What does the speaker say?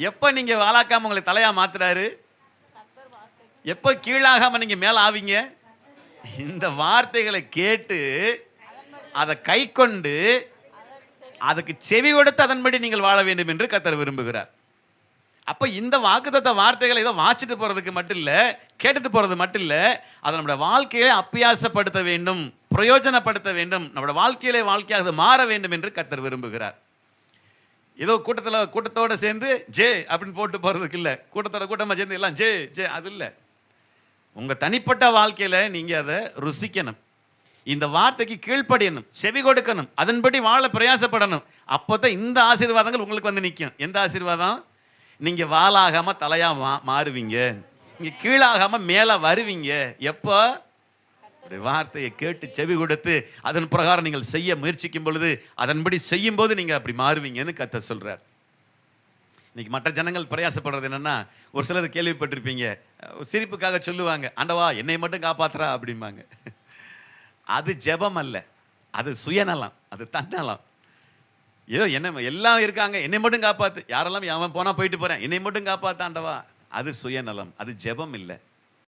எப்ப நீங்க வாலாக்காம உங்களை தலையா மாத்துறாரு? எப்ப கீழாகாம நீங்க மேல ஆவீங்க? இந்த வார்த்தைகளை கேட்டு அதை கை கொண்டு அதுக்கு செவி கொடுத்து அதன்படி நீங்கள் வாழ வேண்டும் என்று கர்த்தர் விரும்புகிறார். அப்ப இந்த வாக்குத்தத்த வார்த்தைகளை ஏதோ வாசிட்டு போறதுக்கு மட்டும் இல்ல, கேட்டுட்டு போறது மட்டும் இல்ல, அதை நம்முடைய வாழ்க்கையை அப்பியாசப்படுத்த வேண்டும், பிரயோஜனப்படுத்த வேண்டும், நம்முடைய வாழ்க்கையாக மாற வேண்டும் என்று கர்த்தர் விரும்புகிறார். ஏதோ கூட்டத்தோட சேர்ந்து ஜே அப்படின்னு போட்டு போறதுக்கு இல்ல, கூட்டமா சேர்ந்து எல்லாம் ஜே ஜே அது இல்ல. உங்க தனிப்பட்ட வாழ்க்கையில நீங்க அதை ருசிக்கணும், இந்த வார்த்தைக்கு கீழ்ப்படியணும், செவி கொடுக்கணும், அதன்படி வாழ பிரயாசப்படணும். அப்போதான் இந்த ஆசீர்வாதங்கள் உங்களுக்கு வந்து நிற்கும். எந்த ஆசீர்வாதம்? நீங்க வாலாகாம தலையா மாறுவீங்க, நீங்க கீழாகாம மேல வருவீங்க. எப்போ? வார்த்தையை கேட்டு செவி கொடுத்து அதன் பிரகாரம் நீங்கள் செய்ய முயற்சிக்கும் பொழுது, அதன்படி செய்யும் போது நீங்க அப்படி மாறுவீங்கன்னு கர்த்தர் சொல்றார். இன்னைக்கு மற்ற ஜனங்கள் பிரயாசப்படுறது என்னன்னா, ஒரு சிலர் கேள்விப்பட்டிருப்பீங்க, சிரிப்புக்காக சொல்லுவாங்க, ஆண்டவா என்னை மட்டும் காப்பாத்துறா அப்படிம்பாங்க. அது ஜெபம் அல்ல, அது சுயநலம், அது தன்னலம். ஏதோ என்ன எல்லாம் இருக்காங்க, என்னை மட்டும் காப்பாத்து, யாரெல்லாம் அவன் போனா போயிட்டு போறேன், என்னை மட்டும் காப்பாத்து ஆண்டவா, அது சுயநலம், அது ஜெபம் இல்லை.